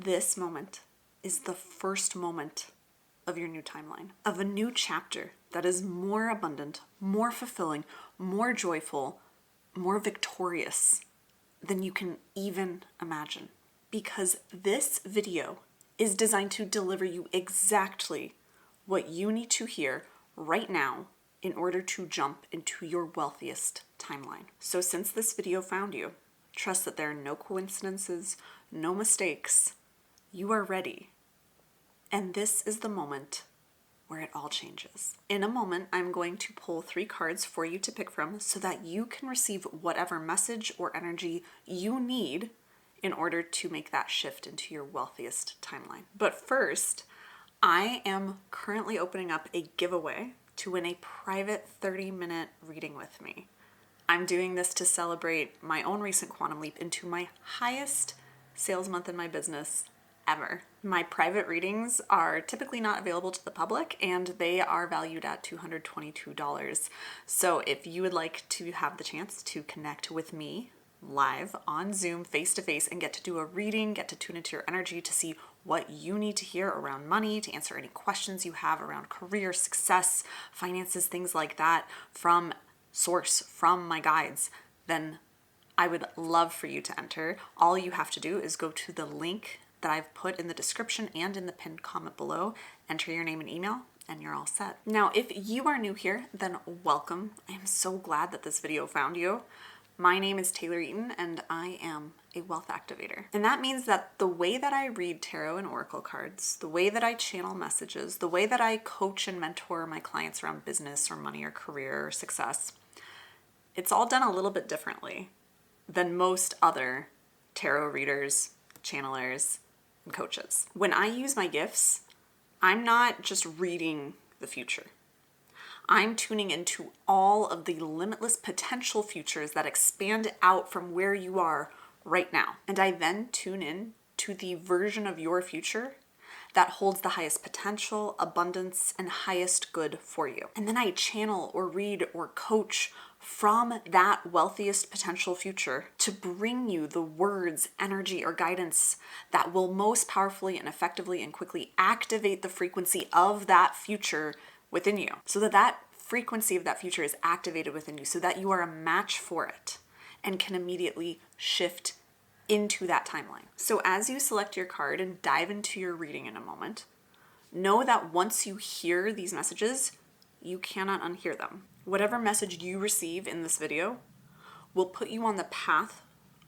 This moment is the first moment of your new timeline, of a new chapter that is more abundant, more fulfilling, more joyful, more victorious than you can even imagine. Because this video is designed to deliver you exactly what you need to hear right now in order to jump into your wealthiest timeline. So since this video found you, trust that there are no coincidences, no mistakes. You are ready. And this is the moment where it all changes. In a moment, I'm going to pull 3 cards for you to pick from so that you can receive whatever message or energy you need in order to make that shift into your wealthiest timeline. But first, I am currently opening up a giveaway to win a private 30-minute reading with me. I'm doing this to celebrate my own recent quantum leap into my highest sales month in my business ever. My private readings are typically not available to the public and they are valued at $222. So if you would like to have the chance to connect with me live on Zoom face to face and get to do a reading, get to tune into your energy to see what you need to hear around money, to answer any questions you have around career, success, finances, things like that from source, from my guides, then I would love for you to enter. All you have to do is go to the link that I've put in the description and in the pinned comment below, enter your name and email, and you're all set. Now, if you are new here, then welcome. I am so glad that this video found you. My name is Taylor Eaton, and I am a wealth activator. And that means that the way that I read tarot and oracle cards, the way that I channel messages, the way that I coach and mentor my clients around business or money or career or success, it's all done a little bit differently than most other tarot readers, channelers, and coaches. When I use my gifts, I'm not just reading the future. I'm tuning into all of the limitless potential futures that expand out from where you are right now. And I then tune in to the version of your future that holds the highest potential, abundance, and highest good for you. And then I channel or read or coach from that wealthiest potential future to bring you the words, energy, or guidance that will most powerfully and effectively and quickly activate the frequency of that future within you. So that frequency of that future is activated within you so that you are a match for it and can immediately shift into that timeline. So as you select your card and dive into your reading in a moment, know that once you hear these messages, you cannot unhear them. Whatever message you receive in this video will put you on the path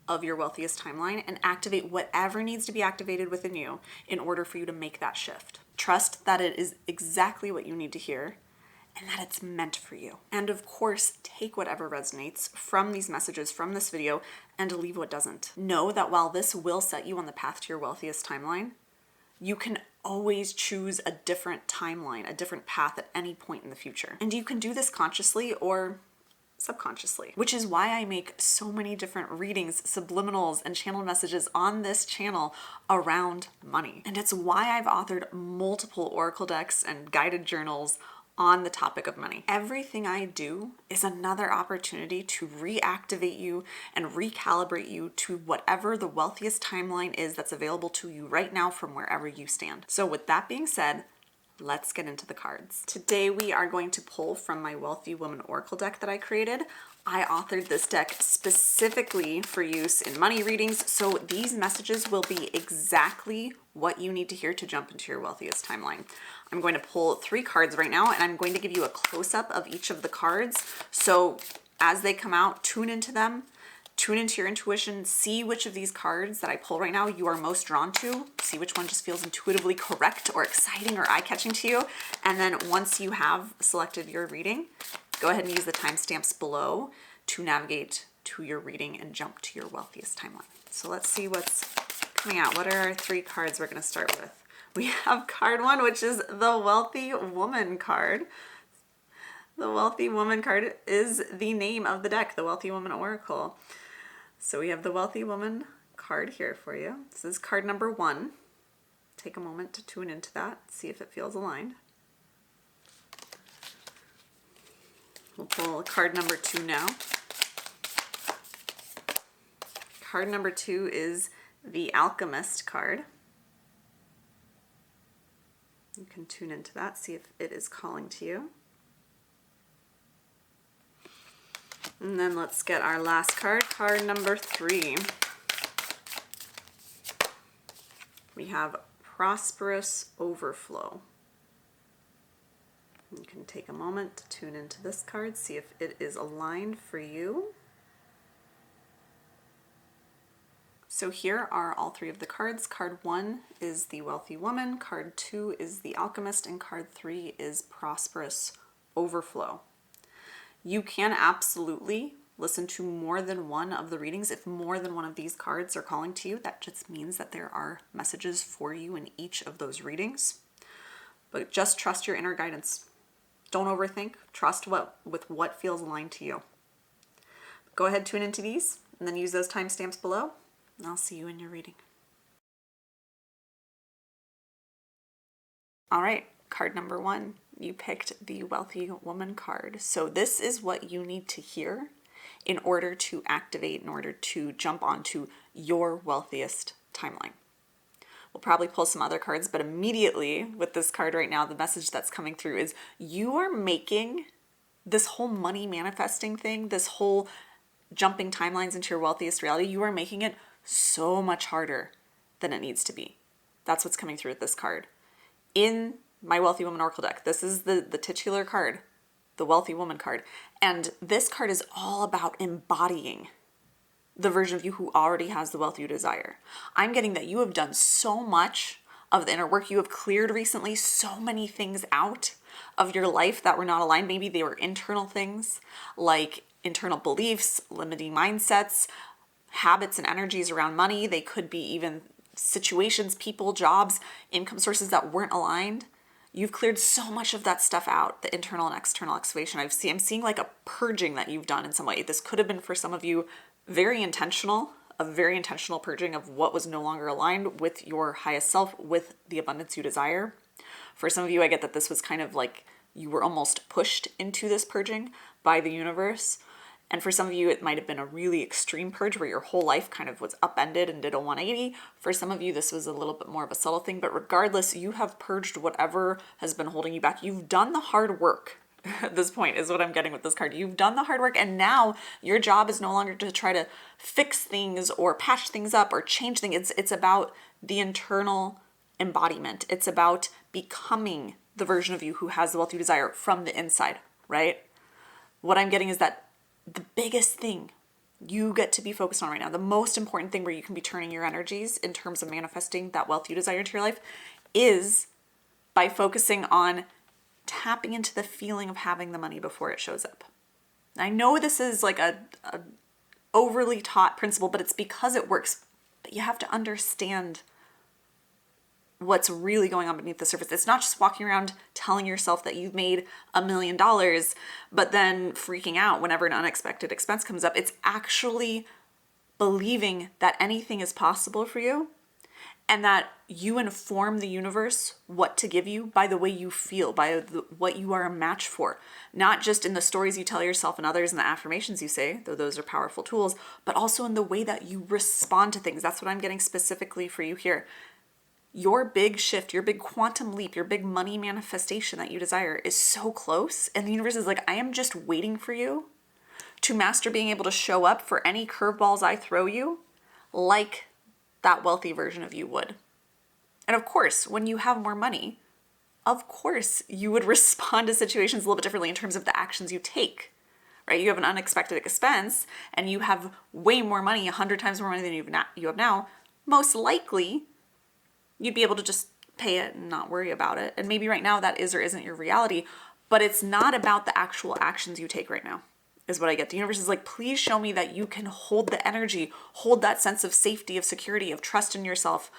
of your wealthiest timeline and activate whatever needs to be activated within you in order for you to make that shift. Trust that it is exactly what you need to hear and that it's meant for you. And of course, take whatever resonates from these messages, from this video, and leave what doesn't. Know that while this will set you on the path to your wealthiest timeline, you can always choose a different timeline, a different path at any point in the future. And you can do this consciously or subconsciously, which is why I make so many different readings, subliminals, and channel messages on this channel around money. And it's why I've authored multiple oracle decks and guided journals on the topic of money. Everything I do is another opportunity to reactivate you and recalibrate you to whatever the wealthiest timeline is that's available to you right now from wherever you stand. So with that being said, let's get into the cards. Today we are going to pull from my Wealthy Woman Oracle deck that I created. I authored this deck specifically for use in money readings, so these messages will be exactly what you need to hear to jump into your wealthiest timeline. I'm going to pull 3 cards right now, and I'm going to give you a close-up of each of the cards. So as they come out, tune into them, tune into your intuition, see which of these cards that I pull right now you are most drawn to, see which one just feels intuitively correct or exciting or eye-catching to you. And then once you have selected your reading, go ahead and use the timestamps below to navigate to your reading and jump to your wealthiest timeline. So let's see what's coming out. What are our 3 cards we're going to start with? We have card 1, which is the Wealthy Woman card. The Wealthy Woman card is the name of the deck, the Wealthy Woman Oracle. So we have the Wealthy Woman card here for you. This is card number 1. Take a moment to tune into that, see if it feels aligned. We'll pull card number 2 now. Card number 2 is the Alchemist card. You can tune into that, see if it is calling to you. And then let's get our last card, card number 3. We have Prosperous, Overflow. You can take a moment to tune into this card, see if it is aligned for you. So here are all 3 of the cards. Card 1 is the Wealthy Woman, card 2 is the Alchemist, and card 3 is Prosperous, Overflow. You can absolutely listen to more than one of the readings. If more than one of these cards are calling to you, that just means that there are messages for you in each of those readings. But just trust your inner guidance. Don't overthink. Trust with what feels aligned to you. Go ahead, tune into these, and then use those timestamps below, and I'll see you in your reading. All right, card number 1. You picked the Wealthy Woman card. So this is what you need to hear in order to activate, in order to jump onto your wealthiest timeline. We'll probably pull some other cards, but immediately with this card right now, the message that's coming through is you are making this whole money manifesting thing, this whole jumping timelines into your wealthiest reality, you are making it so much harder than it needs to be. That's what's coming through with this card. In my Wealthy Woman Oracle deck, this is the titular card, the Wealthy Woman card. And this card is all about embodying the version of you who already has the wealth you desire. I'm getting that you have done so much of the inner work. You have cleared recently so many things out of your life that were not aligned. Maybe they were internal things like internal beliefs, limiting mindsets, habits and energies around money. They could be even situations, people, jobs, income sources that weren't aligned. You've cleared so much of that stuff out, the internal and external excavation. I'm seeing like a purging that you've done in some way. This could have been for some of you a very intentional purging of what was no longer aligned with your highest self, with the abundance you desire. For some of you, I get that this was kind of like you were almost pushed into this purging by the universe. And for some of you, it might have been a really extreme purge where your whole life kind of was upended and did a 180. For some of you, this was a little bit more of a subtle thing, but regardless, you have purged whatever has been holding you back. You've done the hard work. At this point is what I'm getting with this card. You've done the hard work, and now your job is no longer to try to fix things or patch things up or change things. It's about the internal embodiment. It's about becoming the version of you who has the wealth you desire from the inside, right? What I'm getting is that the biggest thing you get to be focused on right now, the most important thing where you can be turning your energies in terms of manifesting that wealth you desire into your life, is by focusing on tapping into the feeling of having the money before it shows up. I know this is like a overly taught principle, but it's because it works. But you have to understand what's really going on beneath the surface. It's not just walking around telling yourself that you've made $1 million, but then freaking out whenever an unexpected expense comes up. It's actually believing that anything is possible for you, and that you inform the universe what to give you by the way you feel, by what you are a match for. Not just in the stories you tell yourself and others and the affirmations you say, though those are powerful tools, but also in the way that you respond to things. That's what I'm getting specifically for you here. Your big shift, your big quantum leap, your big money manifestation that you desire is so close. And the universe is like, I am just waiting for you to master being able to show up for any curveballs I throw you like that wealthy version of you would. And of course, when you have more money, of course you would respond to situations a little bit differently in terms of the actions you take, right? You have an unexpected expense and you have way more money, 100 times more money than you have now. Most likely, you'd be able to just pay it and not worry about it. And maybe right now that is or isn't your reality, but it's not about the actual actions you take right now, is what I get. The universe is like, please show me that you can hold the energy, hold that sense of safety, of security, of trust in yourself,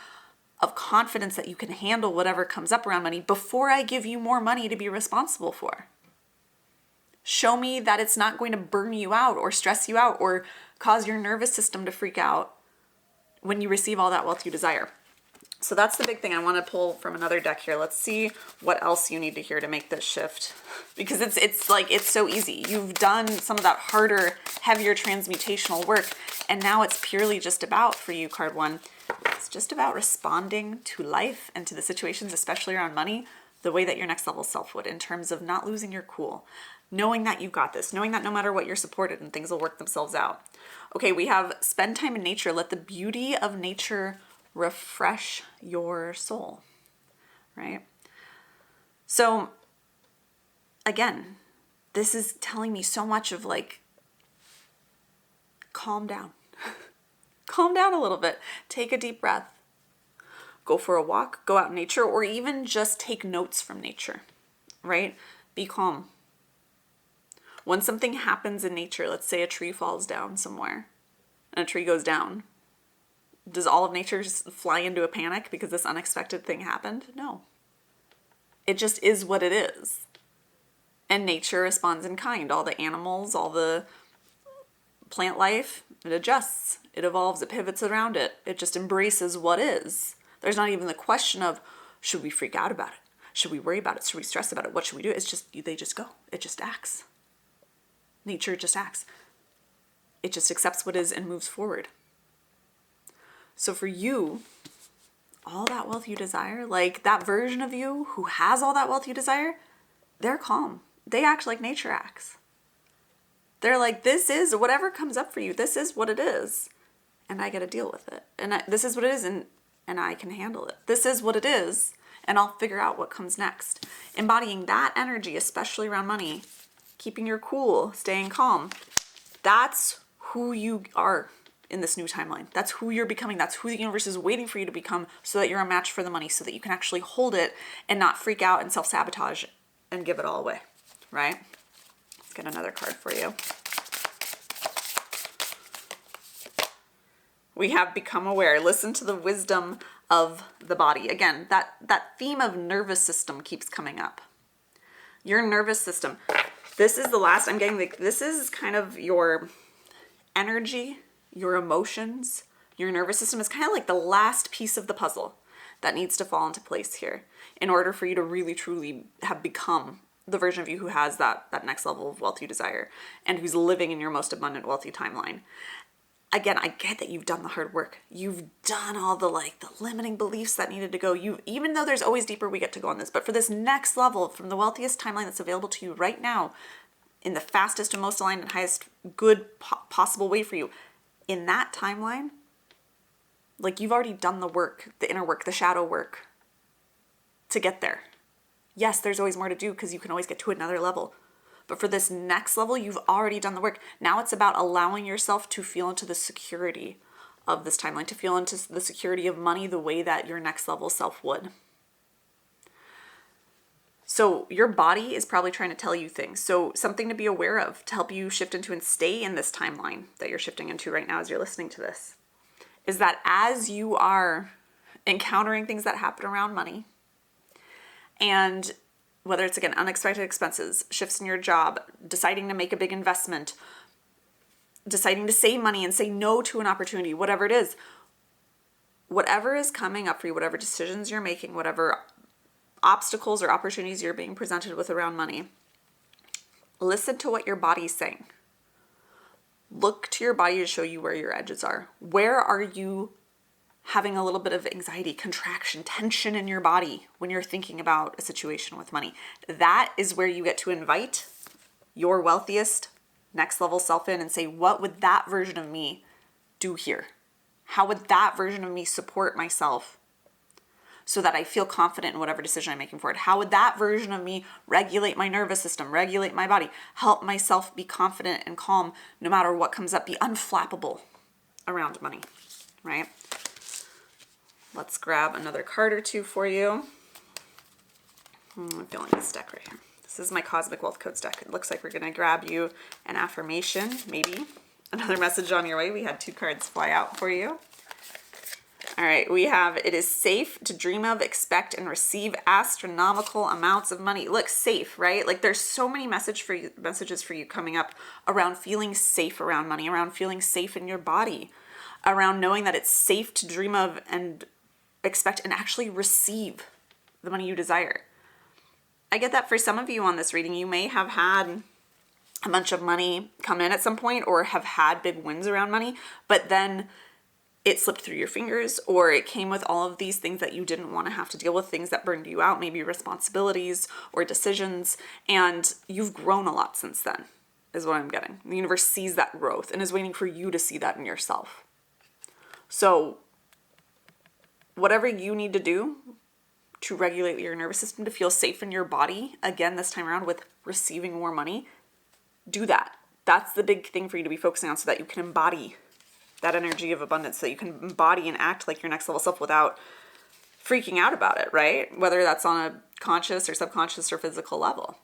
of confidence that you can handle whatever comes up around money before I give you more money to be responsible for. Show me that it's not going to burn you out or stress you out or cause your nervous system to freak out when you receive all that wealth you desire. So that's the big thing. I want to pull from another deck here. Let's see what else you need to hear to make this shift, because it's so easy. You've done some of that harder, heavier transmutational work, and now it's purely just about, for you, card 1, it's just about responding to life and to the situations, especially around money, the way that your next level self would, in terms of not losing your cool, knowing that you got this, knowing that no matter what, you're supported and things will work themselves out. Okay, we have spend time in nature. Let the beauty of nature refresh your soul, right? So again, this is telling me so much of like, calm down. Calm down a little bit. Take a deep breath. Go for a walk, go out in nature, or even just take notes from nature, right? Be calm. When something happens in nature, let's say a tree falls down somewhere and a tree goes down, does all of nature just fly into a panic because this unexpected thing happened? No. It just is what it is. And nature responds in kind. All the animals, all the plant life, it adjusts, it evolves, it pivots around it. It just embraces what is. There's not even the question of, should we freak out about it? Should we worry about it? Should we stress about it? What should we do? It's just, they just go. It just acts. Nature just acts. It just accepts what is and moves forward. So for you, all that wealth you desire, like that version of you who has all that wealth you desire, they're calm. They act like nature acts. They're like, this is whatever comes up for you. This is what it is. And I got to deal with it. And this is what it is. And I can handle it. This is what it is. And I'll figure out what comes next. Embodying that energy, especially around money, keeping your cool, staying calm. That's who you are in this new timeline. That's who you're becoming. That's who the universe is waiting for you to become, so that you're a match for the money, so that you can actually hold it and not freak out and self-sabotage and give it all away, right? Let's get another card for you. We have become aware. Listen to the wisdom of the body. Again, that theme of nervous system keeps coming up. Your nervous system. This is the last, I'm getting, this is kind of your energy, your emotions, your nervous system is kind of like the last piece of the puzzle that needs to fall into place here in order for you to really, truly have become the version of you who has that next level of wealth you desire and who's living in your most abundant, wealthy timeline. Again, I get that you've done the hard work. You've done all the limiting beliefs that needed to go. Even though there's always deeper we get to go on this, but for this next level, from the wealthiest timeline that's available to you right now, in the fastest and most aligned and highest good possible way for you, in that timeline, you've already done the work, the inner work, the shadow work to get there. Yes, there's always more to do because you can always get to another level. But for this next level, you've already done the work. Now it's about allowing yourself to feel into the security of this timeline, to feel into the security of money the way that your next level self would. So your body is probably trying to tell you things. So something to be aware of to help you shift into and stay in this timeline that you're shifting into right now as you're listening to this is that as you are encountering things that happen around money, and whether it's, again, unexpected expenses, shifts in your job, deciding to make a big investment, deciding to save money and say no to an opportunity, whatever it is, whatever is coming up for you, whatever decisions you're making, whatever obstacles or opportunities you're being presented with around money, listen to what your body's saying. Look to your body to show you where your edges are. Where are you having a little bit of anxiety, contraction, tension in your body when you're thinking about a situation with money? That is where you get to invite your wealthiest next level self in and say, what would that version of me do here? How would that version of me support myself so that I feel confident in whatever decision I'm making forward? How would that version of me regulate my nervous system, regulate my body, help myself be confident and calm no matter what comes up, be unflappable around money, right? Let's grab another card or two for you. I'm feeling this deck right here. This is my Cosmic Wealth Codes deck. It looks like we're going to grab you an affirmation, maybe another message on your way. We had 2 cards fly out for you. All right, we have, it is safe to dream of, expect, and receive astronomical amounts of money. Look, safe, right? There's so many messages for you coming up around feeling safe around money, around feeling safe in your body, around knowing that it's safe to dream of and expect and actually receive the money you desire. I get that for some of you on this reading, you may have had a bunch of money come in at some point or have had big wins around money, but then it slipped through your fingers, or it came with all of these things that you didn't want to have to deal with, things that burned you out, maybe responsibilities or decisions, and you've grown a lot since then, is what I'm getting. The universe sees that growth and is waiting for you to see that in yourself. So whatever you need to do to regulate your nervous system, to feel safe in your body, again, this time around with receiving more money, do that. That's the big thing for you to be focusing on, so that you can embody that energy of abundance, so that you can embody and act like your next level self without freaking out about it, right? Whether that's on a conscious or subconscious or physical level.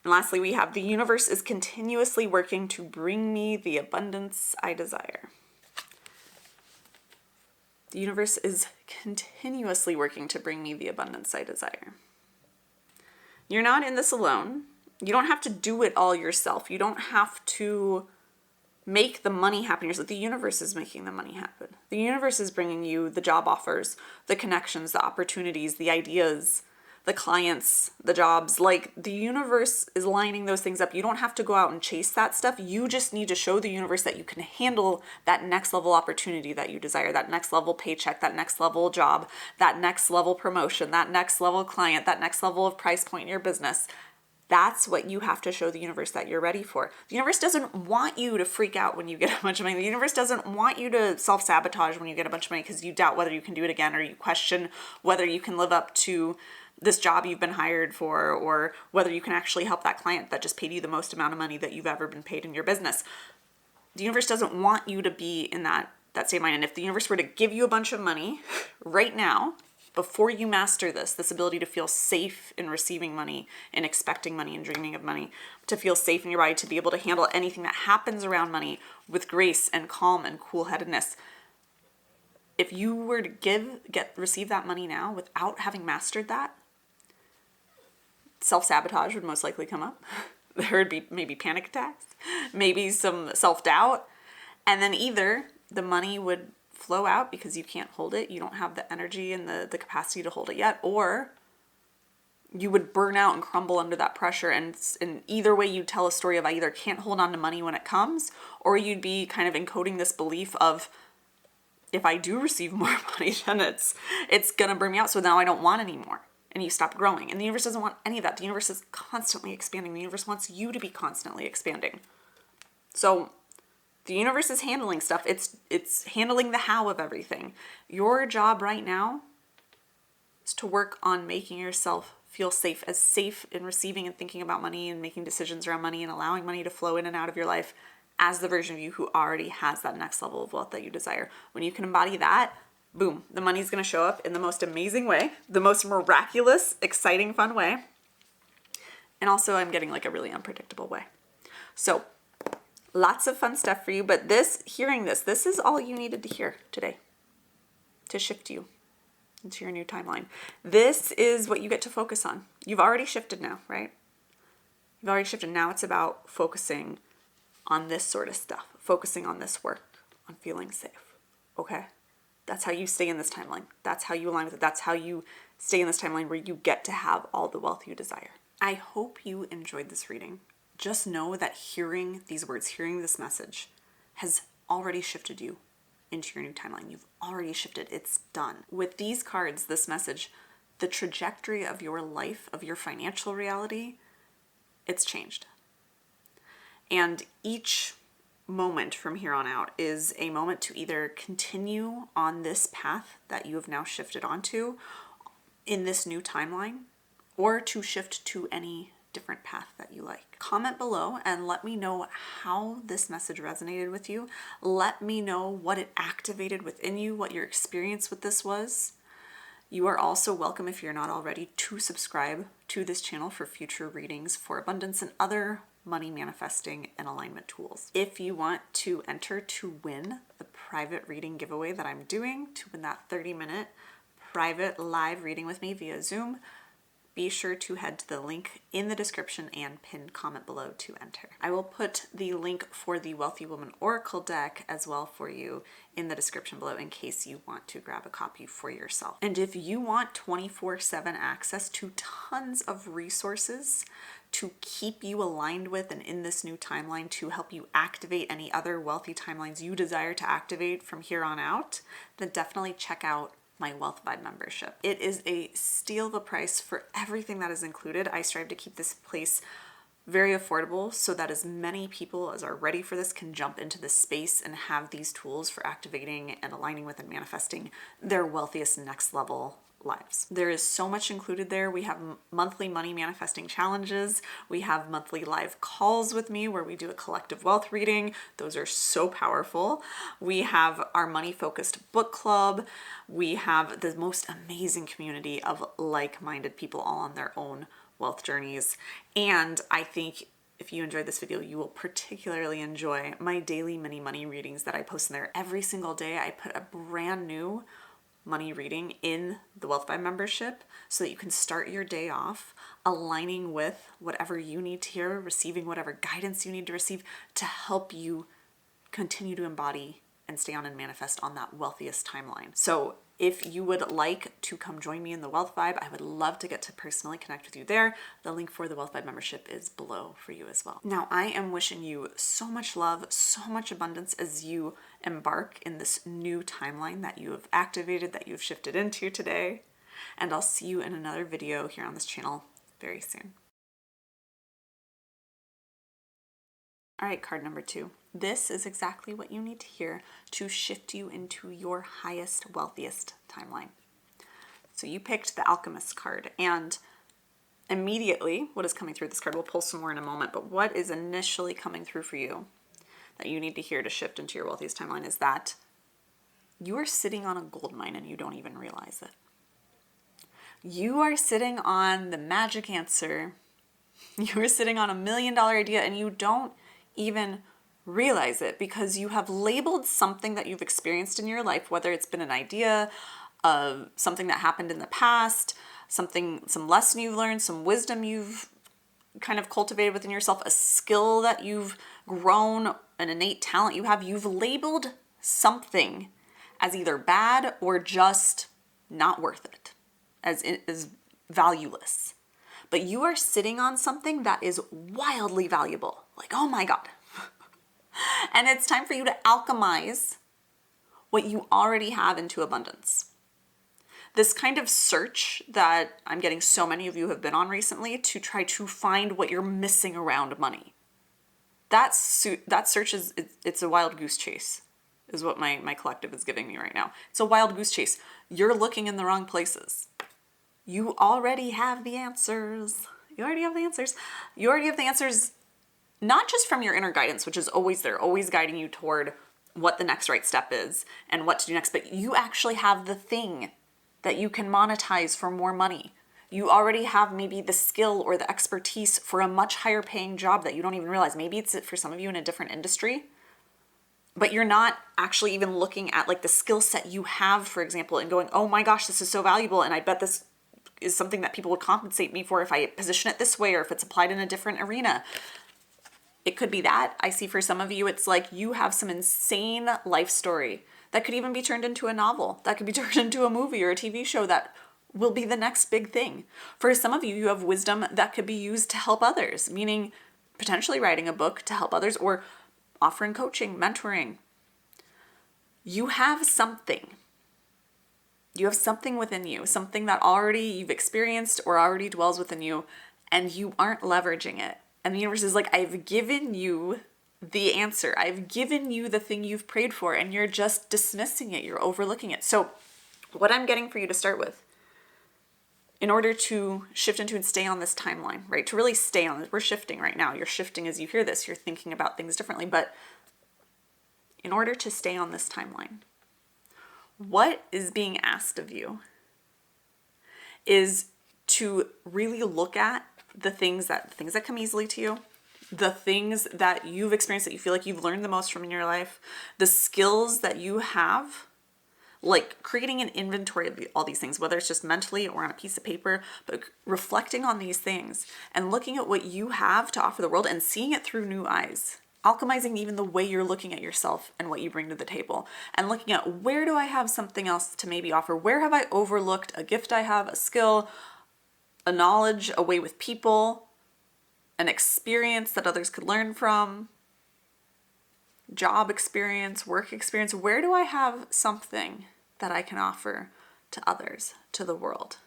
And lastly, we have the universe is continuously working to bring me the abundance I desire. The universe is continuously working to bring me the abundance I desire. You're not in this alone. You don't have to do it all yourself. You don't have to make the money happen yourself. The universe is making the money happen. The universe is bringing you the job offers, the connections, the opportunities, the ideas, the clients, the jobs. Like, the universe is lining those things up. You don't have to go out and chase that stuff. You just need to show the universe that you can handle that next level opportunity that you desire, that next level paycheck, that next level job, that next level promotion, that next level client, that next level of price point in your business. That's what you have to show the universe that you're ready for. The universe doesn't want you to freak out when you get a bunch of money. The universe doesn't want you to self-sabotage when you get a bunch of money because you doubt whether you can do it again, or you question whether you can live up to this job you've been hired for, or whether you can actually help that client that just paid you the most amount of money that you've ever been paid in your business. The universe doesn't want you to be in that state of mind. And if the universe were to give you a bunch of money right now, before you master this ability to feel safe in receiving money and expecting money and dreaming of money, to feel safe in your body, to be able to handle anything that happens around money with grace and calm and cool-headedness. If you were to receive that money now without having mastered that, self-sabotage would most likely come up. There would be maybe panic attacks, maybe some self-doubt, and then either the money would flow out because you can't hold it, you don't have the energy and the capacity to hold it yet, or you would burn out and crumble under that pressure. And either way, you tell a story of I either can't hold on to money when it comes, or you'd be kind of encoding this belief of, if I do receive more money, then it's gonna burn me out, so now I don't want any more. And you stop growing. And the universe doesn't want any of that. The universe is constantly expanding. The universe wants you to be constantly expanding. So the universe is handling stuff. It's handling the how of everything. Your job right now is to work on making yourself feel safe in receiving and thinking about money and making decisions around money and allowing money to flow in and out of your life as the version of you who already has that next level of wealth that you desire. When you can embody that, boom, the money's going to show up in the most amazing way, the most miraculous, exciting, fun way. And also I'm getting like a really unpredictable way. So lots of fun stuff for you, but hearing this is all you needed to hear today to shift you into your new timeline. This is what you get to focus on. You've already shifted now, right? You've already shifted. Now it's about focusing on this sort of stuff, focusing on this work, on feeling safe, okay? That's how you stay in this timeline. That's how you align with it. That's how you stay in this timeline where you get to have all the wealth you desire. I hope you enjoyed this reading. Just know that hearing these words, hearing this message has already shifted you into your new timeline. You've already shifted. It's done. With these cards, this message, the trajectory of your life, of your financial reality, it's changed. And each moment from here on out is a moment to either continue on this path that you have now shifted onto in this new timeline, or to shift to any different path that you like. Comment below and let me know how this message resonated with you. Let me know what it activated within you, what your experience with this was. You are also welcome, if you're not already, to subscribe to this channel for future readings for abundance and other money manifesting and alignment tools. If you want to enter to win the private reading giveaway that I'm doing, to win that 30-minute private live reading with me via Zoom, be sure to head to the link in the description and pinned comment below to enter. I will put the link for the Wealthy Woman Oracle deck as well for you in the description below in case you want to grab a copy for yourself. And if you want 24/7 access to tons of resources to keep you aligned with and in this new timeline, to help you activate any other wealthy timelines you desire to activate from here on out, then definitely check out my Wealth Vibe membership. It is a steal the price for everything that is included. I strive to keep this place very affordable so that as many people as are ready for this can jump into this space and have these tools for activating and aligning with and manifesting their wealthiest next level lives. There is so much included there. We have monthly money manifesting challenges. We have monthly live calls with me where we do a collective wealth reading. Those are so powerful. We have our money focused book club. We have the most amazing community of like-minded people all on their own wealth journeys. And I think if you enjoyed this video, you will particularly enjoy my daily mini money readings that I post in there. Every single day, I put a brand new money reading in the Wealth Vibe membership so that you can start your day off aligning with whatever you need to hear, receiving whatever guidance you need to receive to help you continue to embody and stay on and manifest on that wealthiest timeline. So if you would like to come join me in the Wealth Vibe, I would love to get to personally connect with you there. The link for the Wealth Vibe membership is below for you as well. Now, I am wishing you so much love, so much abundance as you embark in this new timeline that you have activated, that you've shifted into today. And I'll see you in another video here on this channel very soon. All right, card number 2. This is exactly what you need to hear to shift you into your highest, wealthiest timeline. So you picked the Alchemist card, and immediately what is coming through this card, we'll pull some more in a moment, but what is initially coming through for you that you need to hear to shift into your wealthiest timeline is that you are sitting on a gold mine and you don't even realize it. You are sitting on the magic answer. You are sitting on $1 million idea and you don't even realize it because you have labeled something that you've experienced in your life, whether it's been an idea of something that happened in the past, some lesson you've learned, some wisdom you've kind of cultivated within yourself, a skill that you've grown, an innate talent you have. You've labeled something as either bad or just not worth it, as valueless. But you are sitting on something that is wildly valuable. Like, oh my God. And it's time for you to alchemize what you already have into abundance. This kind of search that I'm getting so many of you have been on recently to try to find what you're missing around money. That search it's a wild goose chase, is what my collective is giving me right now. It's a wild goose chase. You're looking in the wrong places. You already have the answers. You already have the answers. You already have the answers, not just from your inner guidance, which is always there, always guiding you toward what the next right step is and what to do next, but you actually have the thing that you can monetize for more money. You already have maybe the skill or the expertise for a much higher paying job that you don't even realize. Maybe it's for some of you in a different industry, but you're not actually even looking at like the skill set you have, for example, and going, oh my gosh, this is so valuable. And I bet this is something that people would compensate me for if I position it this way or if it's applied in a different arena. It could be that. I see for some of you, it's like you have some insane life story that could even be turned into a novel, that could be turned into a movie or a TV show that will be the next big thing. For some of you, you have wisdom that could be used to help others, meaning potentially writing a book to help others or offering coaching, mentoring. You have something. You have something within you, something that already you've experienced or already dwells within you, and you aren't leveraging it. And the universe is like, I've given you the answer. I've given you the thing you've prayed for, and you're just dismissing it. You're overlooking it. So what I'm getting for you to start with, in order to shift into and stay on this timeline, right? To really stay on it. We're shifting right now. You're shifting as you hear this. You're thinking about things differently. But in order to stay on this timeline, what is being asked of you is to really look at the things that come easily to you, the things that you've experienced that you feel like you've learned the most from in your life, the skills that you have, like creating an inventory of all these things, whether it's just mentally or on a piece of paper, but reflecting on these things and looking at what you have to offer the world and seeing it through new eyes. Alchemizing even the way you're looking at yourself and what you bring to the table, and looking at where do I have something else to maybe offer? Where have I overlooked a gift I have, a skill, a knowledge, a way with people, an experience that others could learn from, job experience, work experience. Where do I have something that I can offer to others, to the world?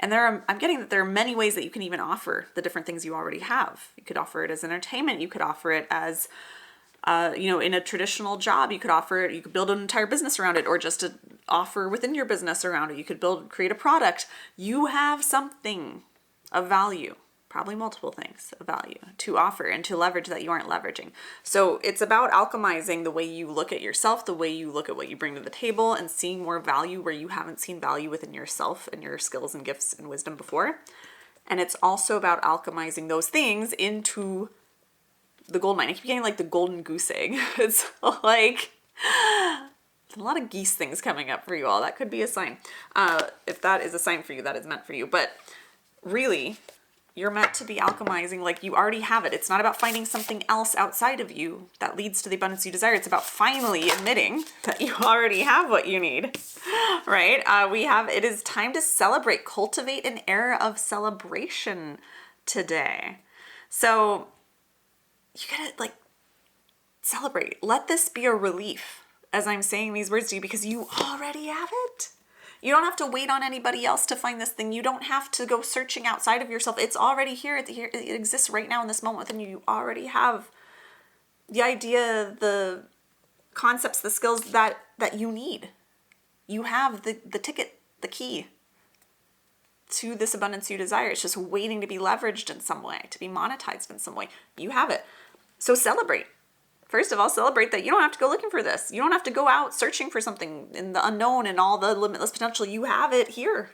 And I'm getting that there are many ways that you can even offer the different things you already have. You could offer it as entertainment. You could offer it as, in a traditional job. You could offer it. You could build an entire business around it, or just to offer within your business around it. You could create a product. You have something of value, probably multiple things of value to offer and to leverage that you aren't leveraging. So it's about alchemizing the way you look at yourself, the way you look at what you bring to the table, and seeing more value where you haven't seen value within yourself and your skills and gifts and wisdom before. And it's also about alchemizing those things into the gold mine. I keep getting like the golden goose egg. It's like a lot of geese things coming up for you all. That could be a sign. If that is a sign for you, that is meant for you. But really, you're meant to be alchemizing like you already have it. It's not about finding something else outside of you that leads to the abundance you desire. It's about finally admitting that you already have what you need, right? It is time to celebrate, cultivate an era of celebration today. So you gotta celebrate. Let this be a relief as I'm saying these words to you, because you already have it. You don't have to wait on anybody else to find this thing. You don't have to go searching outside of yourself. It's already here. It exists right now in this moment within you. You already have the idea, the concepts, the skills that you need. You have the ticket, the key to this abundance you desire. It's just waiting to be leveraged in some way, to be monetized in some way. You have it. So celebrate. First of all, celebrate that you don't have to go looking for this. You don't have to go out searching for something in the unknown and all the limitless potential. You have it here.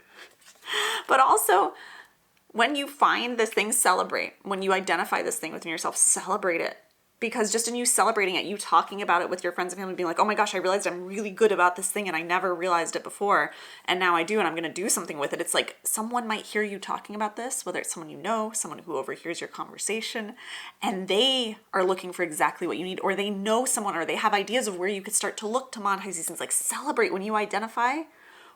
But also, when you find this thing, celebrate. When you identify this thing within yourself, celebrate it. Because just in you celebrating it, you talking about it with your friends and family, being like, oh my gosh, I realized I'm really good about this thing and I never realized it before. And now I do, and I'm going to do something with it. It's like someone might hear you talking about this, whether it's someone you know, someone who overhears your conversation, and they are looking for exactly what you need, or they know someone, or they have ideas of where you could start to look to monetize these things. Like, celebrate when you identify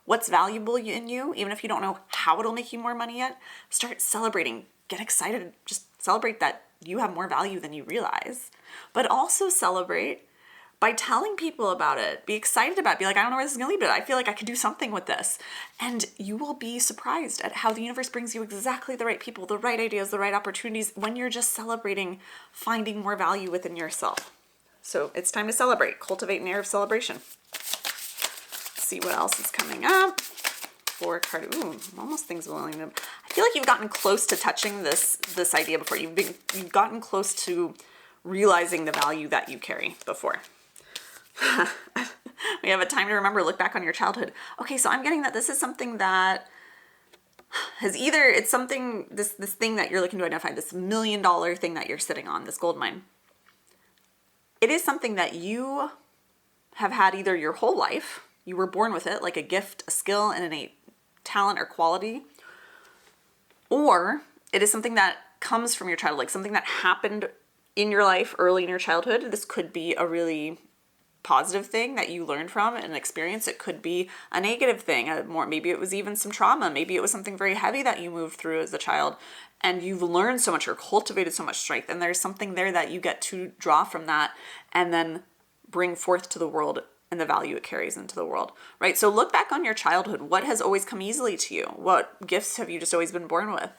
what's valuable in you, even if you don't know how it'll make you more money yet. Start celebrating. Get excited. Just celebrate that you have more value than you realize. But also celebrate by telling people about it. Be excited about it. Be like, I don't know where this is going to lead, but I feel like I could do something with this. And you will be surprised at how the universe brings you exactly the right people, the right ideas, the right opportunities when you're just celebrating, finding more value within yourself. So it's time to celebrate. Cultivate an air of celebration. Let's see what else is coming up. 4 card. Ooh, almost things willing to. I feel like you've gotten close to touching this idea before. You've gotten close to realizing the value that you carry before. We have a time to remember, look back on your childhood. Okay, so I'm getting that this is something that has it's something, this thing that you're looking to identify, this $1 million thing that you're sitting on, this gold mine. It is something that you have had either your whole life, you were born with it, like a gift, a skill, an innate talent or quality, or it is something that comes from your childhood, like something that happened in your life early in your childhood. This could be a really positive thing that you learned from an experience. It could be a negative thing, maybe it was even some trauma. Maybe it was something very heavy that you moved through as a child, and you've learned so much or cultivated so much strength, and there's something there that you get to draw from that and then bring forth to the world and the value it carries into the world, right? So look back on your childhood. What has always come easily to you? What gifts have you just always been born with?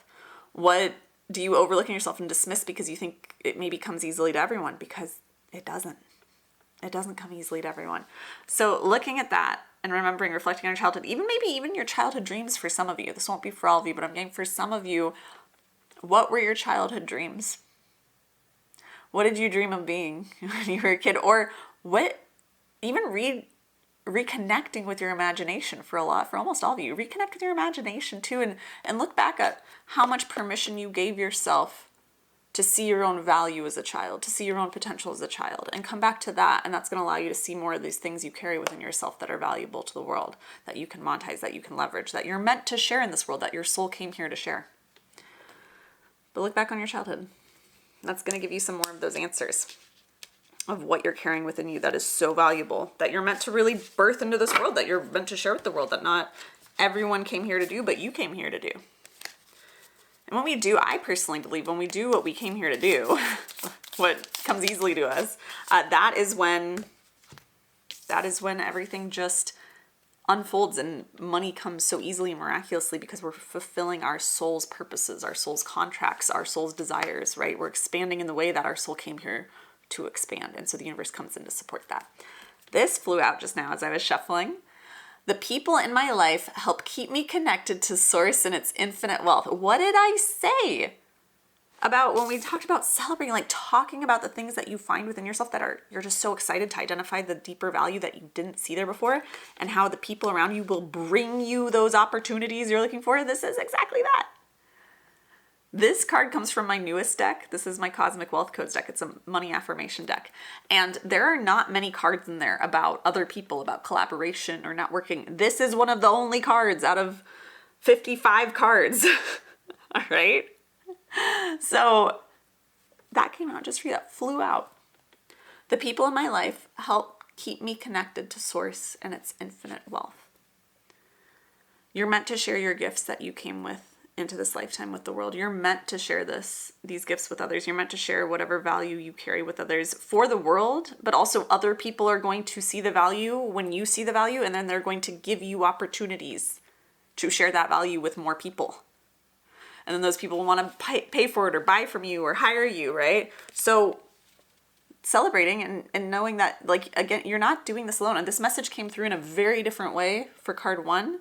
What do you overlook in yourself and dismiss because you think it maybe comes easily to everyone? Because it doesn't. It doesn't come easily to everyone. So looking at that and remembering, reflecting on your childhood, maybe even your childhood dreams for some of you. This won't be for all of you, but I'm getting for some of you, what were your childhood dreams? What did you dream of being when you were a kid? Or what, even reconnecting with your imagination for almost all of you. Reconnect with your imagination too, and look back at how much permission you gave yourself to see your own value as a child, to see your own potential as a child, and come back to that. And that's going to allow you to see more of these things you carry within yourself that are valuable to the world, that you can monetize, that you can leverage, that you're meant to share in this world, that your soul came here to share. But look back on your childhood. That's going to give you some more of those answers of what you're carrying within you that is so valuable, that you're meant to really birth into this world, that you're meant to share with the world, that not everyone came here to do, but you came here to do. And when we do, I personally believe when we do what we came here to do, what comes easily to us, that is when everything just unfolds and money comes so easily and miraculously, because we're fulfilling our soul's purposes, our soul's contracts, our soul's desires, right? We're expanding in the way that our soul came here to expand. And so the universe comes in to support that. This flew out just now as I was shuffling. The people in my life help keep me connected to source and its infinite wealth. What did I say about when we talked about celebrating, like talking about the things that you find within yourself that you're just so excited to identify the deeper value that you didn't see there before, and how the people around you will bring you those opportunities you're looking for? This is exactly that. This card comes from my newest deck. This is my Cosmic Wealth Codes deck. It's a money affirmation deck. And there are not many cards in there about other people, about collaboration or networking. This is one of the only cards out of 55 cards. All right? So that came out just for you. That flew out. The people in my life help keep me connected to source and its infinite wealth. You're meant to share your gifts that you came with into this lifetime with the world. You're meant to share these gifts with others. You're meant to share whatever value you carry with others for the world, but also other people are going to see the value when you see the value, and then they're going to give you opportunities to share that value with more people. And then those people will want to pay for it or buy from you or hire you, right? So celebrating and knowing that, like, again, you're not doing this alone. And this message came through in a very different way for card 1.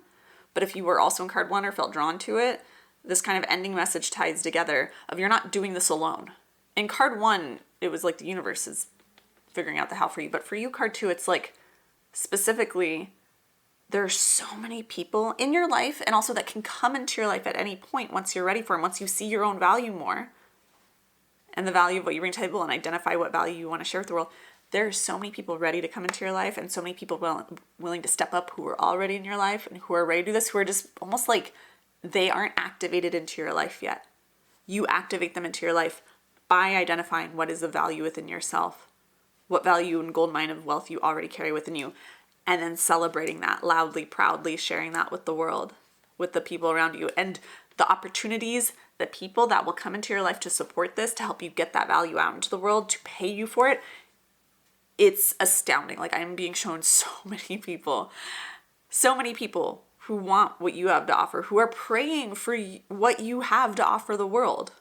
But if you were also in card 1 or felt drawn to it, this kind of ending message ties together of you're not doing this alone. In card 1, it was like the universe is figuring out the how for you. But for you, card 2, it's like specifically there are so many people in your life, and also that can come into your life at any point once you're ready for them, once you see your own value more and the value of what you bring to the table and identify what value you want to share with the world. There are so many people ready to come into your life, and so many people willing to step up who are already in your life and who are ready to do this, who are just almost like they aren't activated into your life yet. You activate them into your life by identifying what is the value within yourself, what value and gold mine of wealth you already carry within you, and then celebrating that loudly, proudly, sharing that with the world, with the people around you. And the opportunities, the people that will come into your life to support this, to help you get that value out into the world, to pay you for it, it's astounding. Like, I'm being shown so many people who want what you have to offer, who are praying for what you have to offer the world.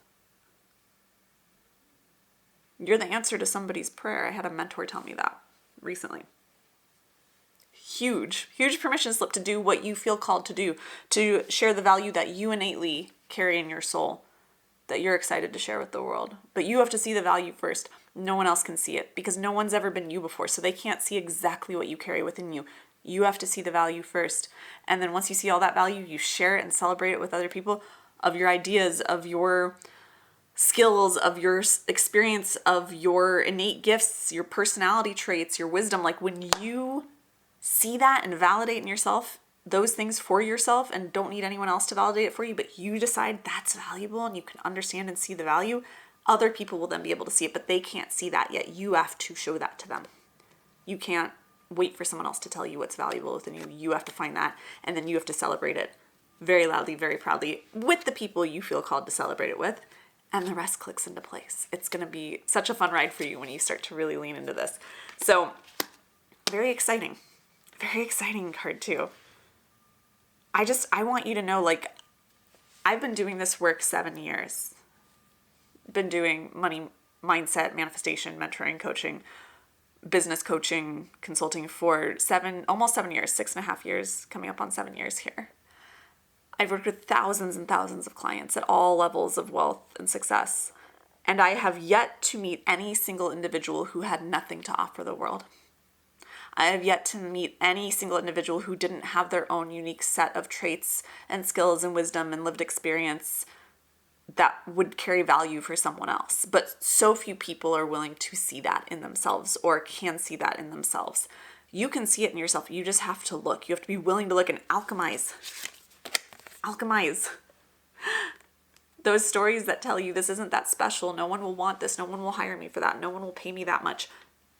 You're the answer to somebody's prayer. I had a mentor tell me that recently. Huge permission slip to do what you feel called to do, to share the value that you innately carry in your soul, that you're excited to share with the world. But you have to see the value first. No one else can see it because no one's ever been you before, so they can't see exactly what you carry within you. You have to see the value first. And then once you see all that value, you share it and celebrate it with other people, of your ideas, of your skills, of your experience, of your innate gifts, your personality traits, your wisdom. Like, when you see that and validate in yourself those things for yourself and don't need anyone else to validate it for you, but you decide that's valuable and you can understand and see the value, other people will then be able to see it, but they can't see that yet. You have to show that to them. You can't wait for someone else to tell you what's valuable within you. You have to find that, and then you have to celebrate it very loudly, very proudly with the people you feel called to celebrate it with, and the rest clicks into place. It's going to be such a fun ride for you when you start to really lean into this. So very exciting card too. I want you to know, like, I've been doing this work 7 years. Been doing money mindset, manifestation, mentoring, coaching, business coaching, consulting for almost 7 years, 6.5 years, coming up on 7 years here. I've worked with thousands and thousands of clients at all levels of wealth and success. And I have yet to meet any single individual who had nothing to offer the world. I have yet to meet any single individual who didn't have their own unique set of traits and skills and wisdom and lived experience that would carry value for someone else. But so few people are willing to see that in themselves or can see that in themselves. You can see it in yourself. You just have to look. You have to be willing to look and alchemize. Alchemize. Those stories that tell you this isn't that special, no one will want this, no one will hire me for that, no one will pay me that much.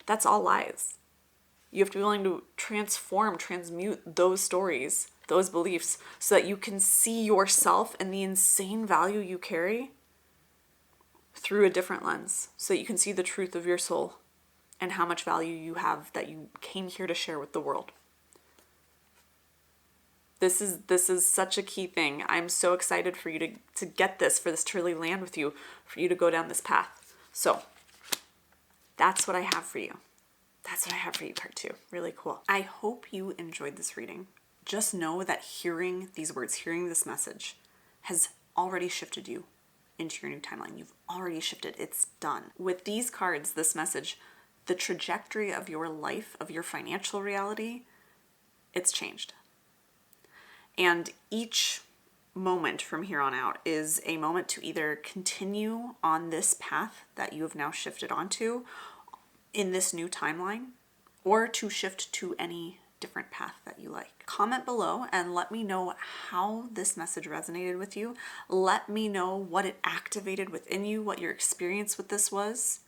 That's all lies. You have to be willing to transmute those stories, those beliefs, so that you can see yourself and the insane value you carry through a different lens, so that you can see the truth of your soul and how much value you have that you came here to share with the world. This is such a key thing. I'm so excited for you to get this, for this to really land with you, for you to go down this path. So that's what I have for you. That's what I have for you, part 2. Really cool. I hope you enjoyed this reading. Just know that hearing these words, hearing this message has already shifted you into your new timeline. You've already shifted. It's done. With these cards, this message, the trajectory of your life, of your financial reality, it's changed. And each moment from here on out is a moment to either continue on this path that you have now shifted onto in this new timeline, or to shift to any different path that you like. Comment below and let me know how this message resonated with you. Let me know what it activated within you, what your experience with this was.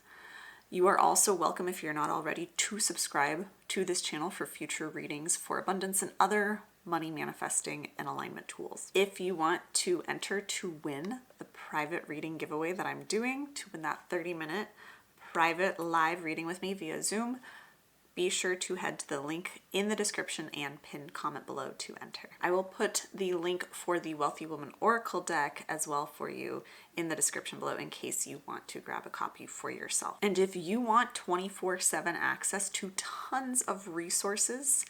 You are also welcome, if you're not already, to subscribe to this channel for future readings for abundance and other money manifesting and alignment tools. If you want to enter to win the private reading giveaway that I'm doing, to win that 30-minute private live reading with me via Zoom, be sure to head to the link in the description and pinned comment below to enter. I will put the link for the Wealthy Woman Oracle deck as well for you in the description below in case you want to grab a copy for yourself. And if you want 24/7 access to tons of resources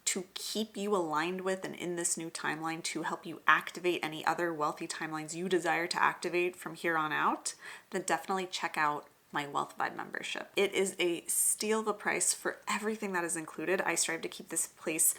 to keep you aligned with and in this new timeline, to help you activate any other wealthy timelines you desire to activate from here on out, then definitely check out my Wealth Vibe membership. It is a steal of a price for everything that is included. I strive to keep this place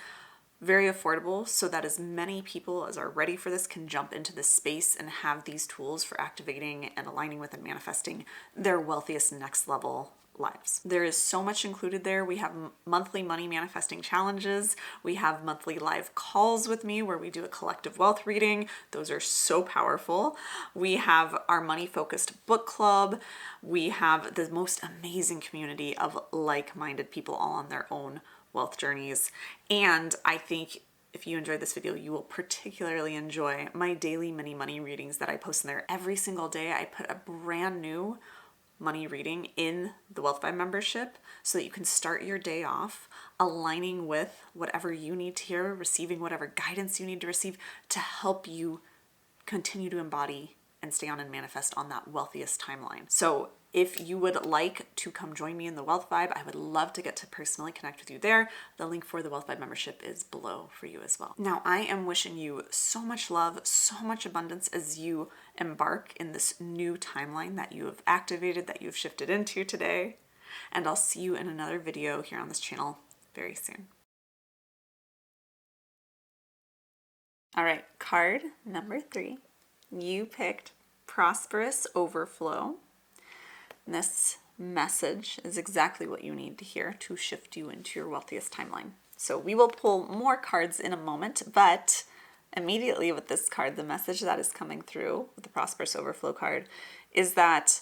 very affordable so that as many people as are ready for this can jump into this space and have these tools for activating and aligning with and manifesting their wealthiest next level lives. There is so much included there. We have monthly money manifesting challenges. We have monthly live calls with me where we do a collective wealth reading. Those are so powerful. We have our money focused book club. We have the most amazing community of like-minded people all on their own wealth journeys. And I think if you enjoyed this video, you will particularly enjoy my daily mini money readings that I post in there. Every single day I put a brand new money reading in the Wealth Vibe membership so that you can start your day off aligning with whatever you need to hear, receiving whatever guidance you need to receive to help you continue to embody and stay on and manifest on that wealthiest timeline. So if you would like to come join me in the Wealth Vibe, I would love to get to personally connect with you there. The link for the Wealth Vibe membership is below for you as well. Now, I am wishing you so much love, so much abundance as you embark in this new timeline that you have activated, that you've shifted into today. And I'll see you in another video here on this channel very soon. All right, card number 3. You picked Prosperous, Overflow. And this message is exactly what you need to hear to shift you into your wealthiest timeline. So we will pull more cards in a moment, but immediately with this card, the message that is coming through with the Prosperous Overflow card is that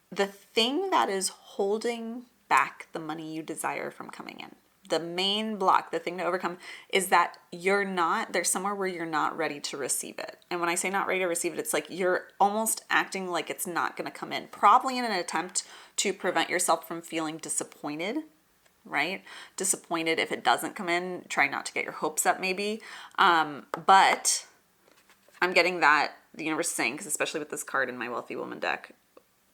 the thing that is holding back the money you desire from coming in, the main block, the thing to overcome, is that there's somewhere where you're not ready to receive it. And when I say not ready to receive it, it's like you're almost acting like it's not going to come in, probably in an attempt to prevent yourself from feeling disappointed, right? Disappointed if it doesn't come in, try not to get your hopes up maybe. But I'm getting that the universe is saying, because especially with this card in my Wealthy Woman deck,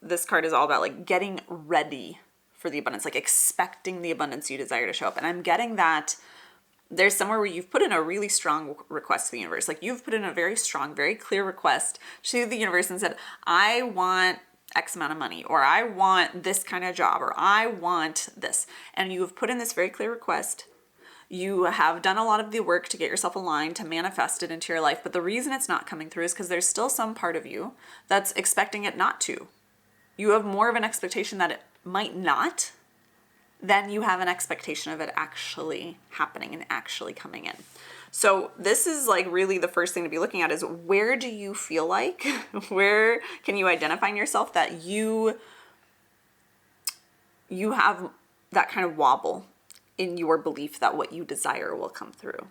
this card is all about like getting ready for the abundance, like expecting the abundance you desire to show up. And I'm getting that there's somewhere where you've put in a really strong request to the universe. Like you've put in a very strong, very clear request to the universe and said, I want X amount of money, or I want this kind of job, or I want this. And you have put in this very clear request. You have done a lot of the work to get yourself aligned, to manifest it into your life. But the reason it's not coming through is because there's still some part of you that's expecting it not to. You have more of an expectation that it might not than you have an expectation of it actually happening and actually coming in. So this is like really the first thing to be looking at is, where do you feel like, where can you identify in yourself that you have that kind of wobble in your belief that what you desire will come through.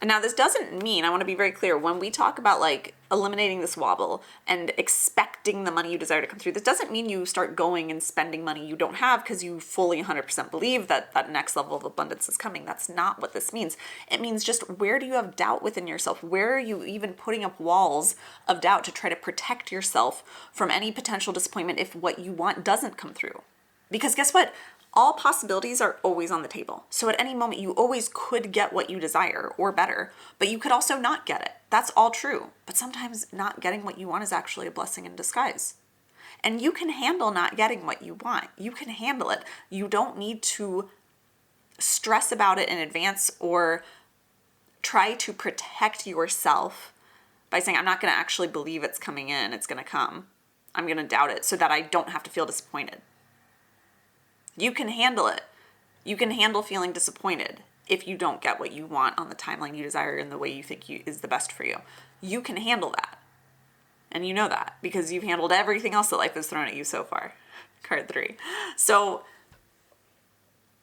And now this doesn't mean, I want to be very clear, when we talk about like eliminating this wobble and expecting the money you desire to come through, this doesn't mean you start going and spending money you don't have because you fully 100% believe that that next level of abundance is coming. That's not what this means. It means just, where do you have doubt within yourself? Where are you even putting up walls of doubt to try to protect yourself from any potential disappointment if what you want doesn't come through? Because guess what? All possibilities are always on the table. So at any moment, you always could get what you desire or better, but you could also not get it. That's all true. But sometimes not getting what you want is actually a blessing in disguise. And you can handle not getting what you want. You can handle it. You don't need to stress about it in advance or try to protect yourself by saying, I'm not going to actually believe it's coming in, it's going to come. I'm going to doubt it so that I don't have to feel disappointed. You can handle it. You can handle feeling disappointed if you don't get what you want on the timeline you desire in the way you think is the best for you. You can handle that. And you know that because you've handled everything else that life has thrown at you so far. Card 3. So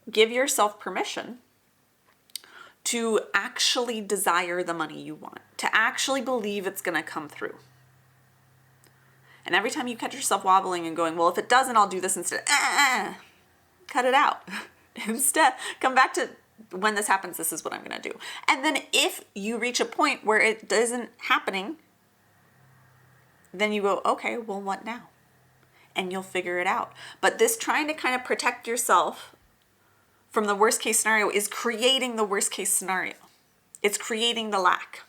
give yourself permission to actually desire the money you want, to actually believe it's going to come through. And every time you catch yourself wobbling and going, well, if it doesn't, I'll do this instead. Cut it out. Instead, come back to, when this happens, this is what I'm going to do. And then if you reach a point where it isn't happening, then you go, okay, well, what now? And you'll figure it out. But this trying to kind of protect yourself from the worst case scenario is creating the worst case scenario. It's creating the lack.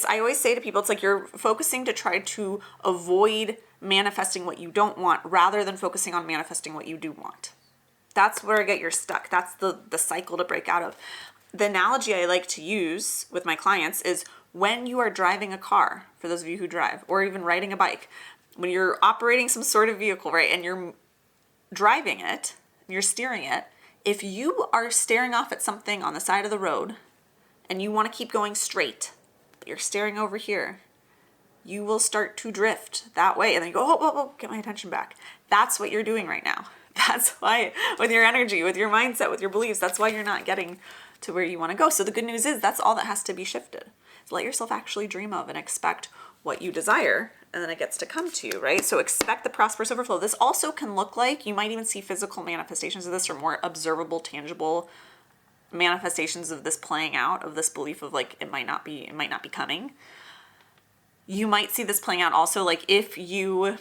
I always say to people, it's like you're focusing to try to avoid manifesting what you don't want rather than focusing on manifesting what you do want. That's where you're stuck. That's the cycle to break out of. The analogy I like to use with my clients is when you are driving a car, for those of you who drive, or even riding a bike, when you're operating some sort of vehicle, right, and you're driving it, you're steering it, if you are staring off at something on the side of the road and you want to keep going straight, but you're staring over here, you will start to drift that way. And then you go, oh, get my attention back. That's what you're doing right now. That's why, with your energy, with your mindset, with your beliefs, that's why you're not getting to where you want to go. So the good news is that's all that has to be shifted. So let yourself actually dream of and expect what you desire, and then it gets to come to you, right? So expect the prosperous overflow. This also can look like, you might even see physical manifestations of this, or more observable, tangible manifestations of this playing out, of this belief of like, it might not be coming. You might see this playing out also, like if you,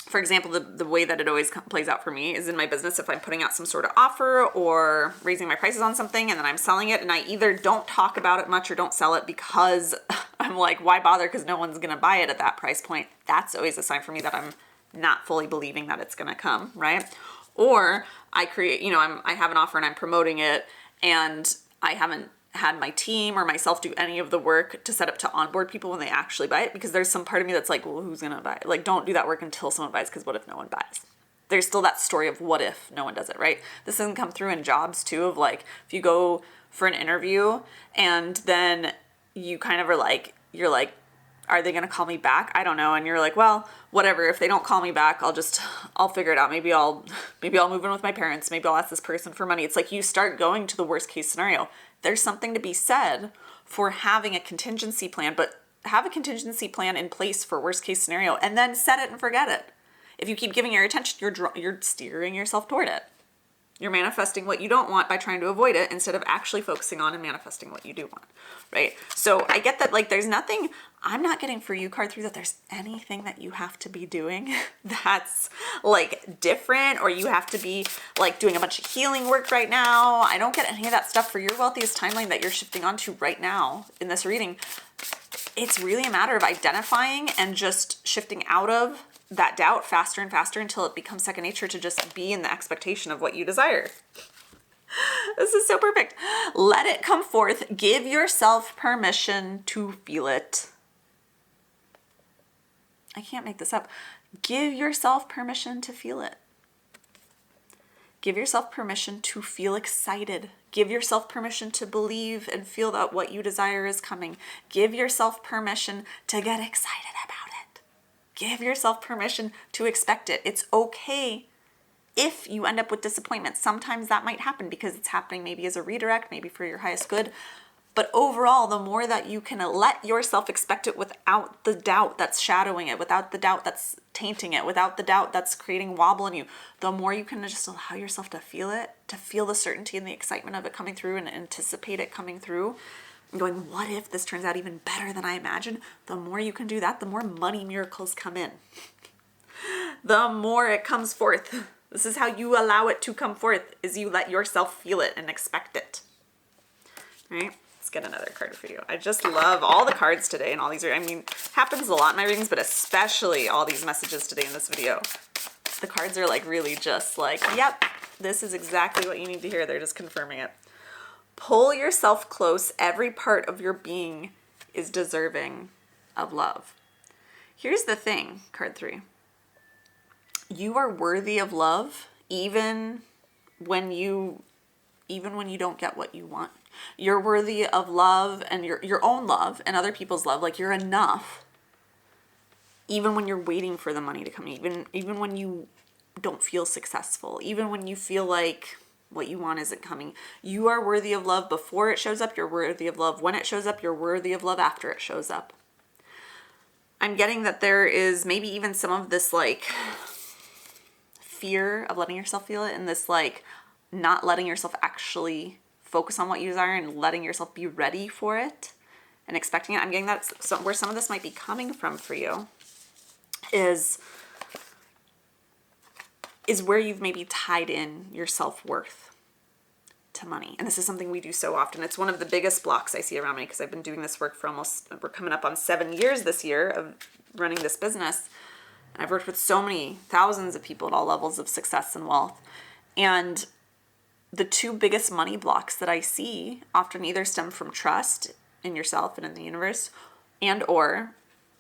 for example, the way that it always plays out for me is in my business, if I'm putting out some sort of offer or raising my prices on something and then I'm selling it and I either don't talk about it much or don't sell it because I'm like, why bother? Because no one's going to buy it at that price point. That's always a sign for me that I'm not fully believing that it's going to come, right? Or I create, I have an offer and I'm promoting it and I haven't had my team or myself do any of the work to set up to onboard people when they actually buy it, because there's some part of me that's like, well, who's going to buy it? Like, don't do that work until someone buys, because what if no one buys? There's still that story of what if no one does it, right? This doesn't come through in jobs too, of like, if you go for an interview and then you kind of are like, you're like, are they going to call me back? I don't know. And you're like, well, whatever. If they don't call me back, I'll figure it out. Maybe I'll move in with my parents. Maybe I'll ask this person for money. It's like you start going to the worst case scenario. There's something to be said for having a contingency plan, but have a contingency plan in place for worst case scenario and then set it and forget it. If you keep giving your attention, you're steering yourself toward it. You're manifesting what you don't want by trying to avoid it instead of actually focusing on and manifesting what you do want, right? So I get that, like, there's nothing, I'm not getting for you, card 3, that there's anything that you have to be doing that's like different, or you have to be like doing a bunch of healing work right now. I don't get any of that stuff for your wealthiest timeline that you're shifting onto right now in this reading. It's really a matter of identifying and just shifting out of that doubt faster and faster until it becomes second nature to just be in the expectation of what you desire. This is so perfect. Let it come forth. Give yourself permission to feel it. I can't make this up. Give yourself permission to feel it. Give yourself permission to feel excited. Give yourself permission to believe and feel that what you desire is coming. Give yourself permission to get excited about it. Give yourself permission to expect it. It's okay if you end up with disappointment. Sometimes that might happen because it's happening maybe as a redirect, maybe for your highest good. But overall, the more that you can let yourself expect it without the doubt that's shadowing it, without the doubt that's tainting it, without the doubt that's creating wobble in you, the more you can just allow yourself to feel it, to feel the certainty and the excitement of it coming through and anticipate it coming through, and going, what if this turns out even better than I imagined? The more you can do that, the more money miracles come in. The more it comes forth. This is how you allow it to come forth, is you let yourself feel it and expect it. All right? Let's get another card for you. I just love all the cards today and all these. I mean, happens a lot in my readings, but especially all these messages today in this video. The cards are like really just like, yep, this is exactly what you need to hear. They're just confirming it. Pull yourself close. Every part of your being is deserving of love. Here's the thing, card 3. You are worthy of love even when you don't get what you want. You're worthy of love and your own love and other people's love. Like, you're enough even when you're waiting for the money to come, even when you don't feel successful, even when you feel like what you want isn't coming. You are worthy of love before it shows up. You're worthy of love when it shows up. You're worthy of love after it shows up. I'm getting that there is maybe even some of this like fear of letting yourself feel it, and this like not letting yourself actually focus on what you desire and letting yourself be ready for it and expecting it. I'm getting that where some of this might be coming from for you is where you've maybe tied in your self-worth to money. And this is something we do so often. It's one of the biggest blocks I see around me because I've been doing this work for we're coming up on 7 years this year of running this business. And I've worked with so many thousands of people at all levels of success and wealth. And the two biggest money blocks that I see often either stem from trust in yourself and in the universe, and or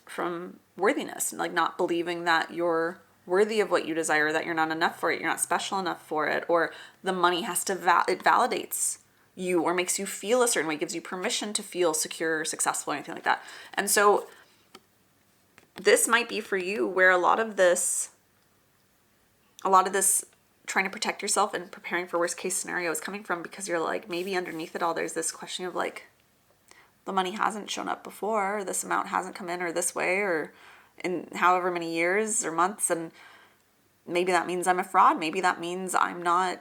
from worthiness, like not believing that you're worthy of what you desire, that you're not enough for it, you're not special enough for it, or the money has to it validates you or makes you feel a certain way, gives you permission to feel secure or successful or anything like that. And so this might be for you where a lot of this trying to protect yourself and preparing for worst case scenario is coming from, because you're like, maybe underneath it all there's this question of like, the money hasn't shown up before, or this amount hasn't come in or this way or in however many years or months, and maybe that means I'm a fraud, maybe that means I'm not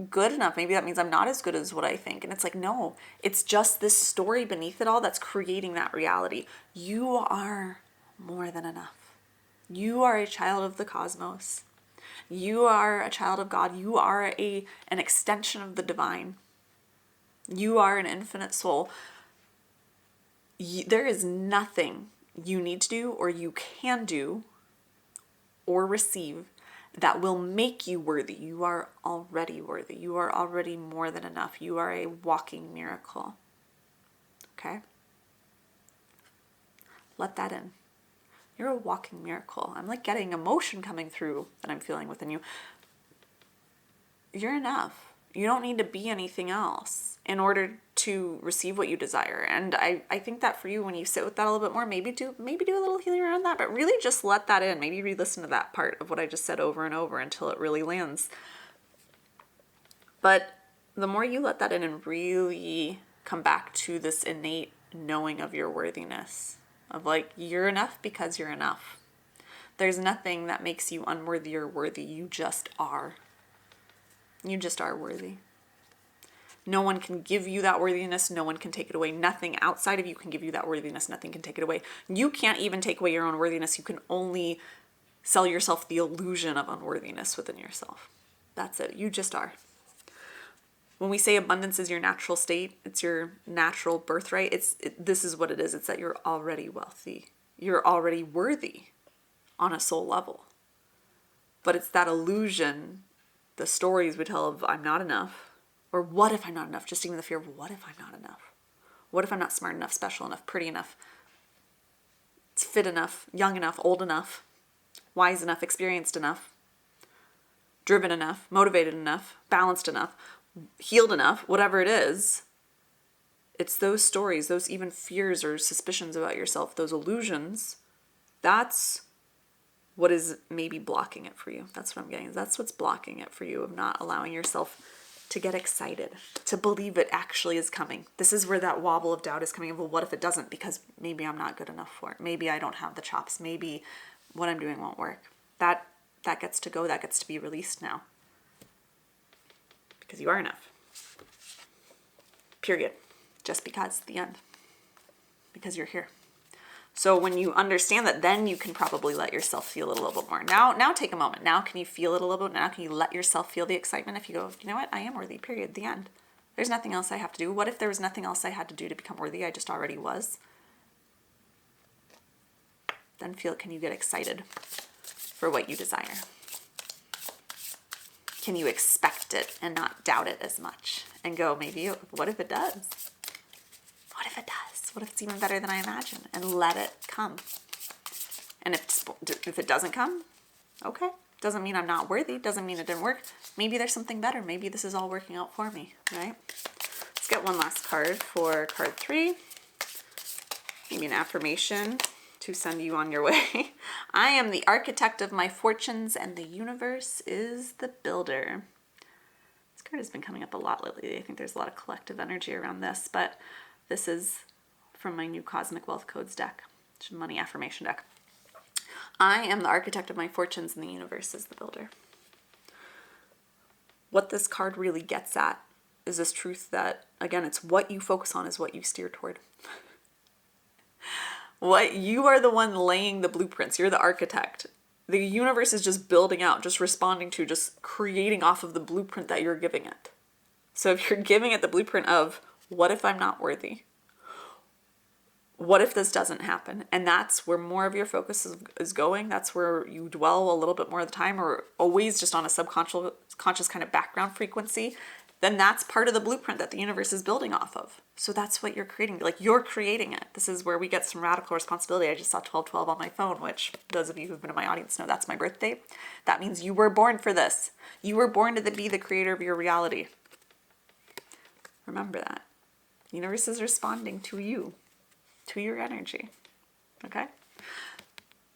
good enough, maybe that means I'm not as good as what I think. And it's like, no, it's just this story beneath it all that's creating that reality. You are more than enough. You are a child of the cosmos. You are a child of God. You are an extension of the divine. You are an infinite soul. There is nothing you need to do or you can do or receive that will make you worthy. You are already worthy. You are already more than enough. You are a walking miracle. Okay? Let that in. You're a walking miracle. I'm like getting emotion coming through that I'm feeling within you. You're enough. You don't need to be anything else in order to receive what you desire. And I think that for you, when you sit with that a little bit more, maybe do a little healing around that, but really just let that in. Maybe re-listen to that part of what I just said over and over until it really lands. But the more you let that in and really come back to this innate knowing of your worthiness, of like, you're enough because you're enough. There's nothing that makes you unworthy or worthy. You just are. You just are worthy. No one can give you that worthiness. No one can take it away. Nothing outside of you can give you that worthiness. Nothing can take it away. You can't even take away your own worthiness. You can only sell yourself the illusion of unworthiness within yourself. That's it. You just are. When we say abundance is your natural state, it's your natural birthright, this is what it is. It's that you're already wealthy. You're already worthy on a soul level. But it's that illusion, the stories we tell of I'm not enough, Or what if I'm not enough? Just even the fear of what if I'm not enough? What if I'm not smart enough, special enough, pretty enough, fit enough, young enough, old enough, wise enough, experienced enough, driven enough, motivated enough, balanced enough, healed enough, whatever it is. It's those stories, those even fears or suspicions about yourself, those illusions. That's what is maybe blocking it for you. That's what I'm getting. That's what's blocking it for you, of not allowing yourself to get excited, to believe it actually is coming. This is where that wobble of doubt is coming in. Well, what if it doesn't? Because maybe I'm not good enough for it. Maybe I don't have the chops. Maybe what I'm doing won't work. That gets to go. That gets to be released now. Because you are enough. Period. Just because. The end. Because you're here. So when you understand that, then you can probably let yourself feel it a little bit more. Now take a moment. Now can you feel it a little bit? Now can you let yourself feel the excitement if you go, you know what? I am worthy, period, the end. There's nothing else I have to do. What if there was nothing else I had to do to become worthy? I just already was. Then can you get excited for what you desire? Can you expect it and not doubt it as much? And go, maybe, what if it does? What if it does? What if it's even better than I imagine? And let it come. And if it doesn't come, okay. Doesn't mean I'm not worthy. Doesn't mean it didn't work. Maybe there's something better. Maybe this is all working out for me, right? Let's get one last card for card 3. Maybe an affirmation to send you on your way. I am the architect of my fortunes and the universe is the builder. This card has been coming up a lot lately. I think there's a lot of collective energy around this, but this is from my new Cosmic Wealth Codes deck, money affirmation deck. I am the architect of my fortunes and the universe is the builder. What this card really gets at is this truth that, again, it's what you focus on is what you steer toward. What you are the one laying the blueprints. You're the architect. The universe is just building out, just responding to, just creating off of the blueprint that you're giving it. So if you're giving it the blueprint of, what if I'm not worthy? What if this doesn't happen? And that's where more of your focus is going. That's where you dwell a little bit more of the time, or always just on a subconscious kind of background frequency. Then that's part of the blueprint that the universe is building off of. So that's what you're creating. Like, you're creating it. This is where we get some radical responsibility. I just saw 1212 on my phone, which those of you who've been in my audience know that's my birthday. That means you were born for this. You were born to be the creator of your reality. Remember that. The universe is responding to you, to your energy. Okay?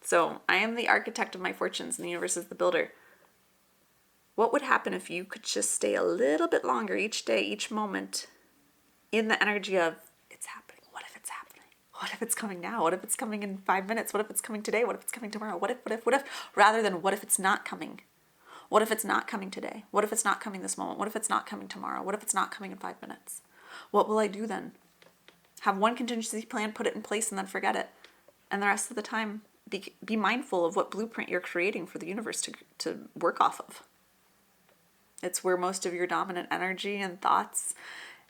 So I am the architect of my fortunes and the universe is the builder. What would happen if you could just stay a little bit longer each day, each moment in the energy of, it's happening. What if it's happening? What if it's coming now? What if it's coming in 5 minutes? What if it's coming today? What if it's coming tomorrow? What if? Rather than what if it's not coming? What if it's not coming today? What if it's not coming this moment? What if it's not coming tomorrow? What if it's not coming in 5 minutes? What will I do then? Have one contingency plan, put it in place, and then forget it. And the rest of the time, be mindful of what blueprint you're creating for the universe to work off of. It's where most of your dominant energy and thoughts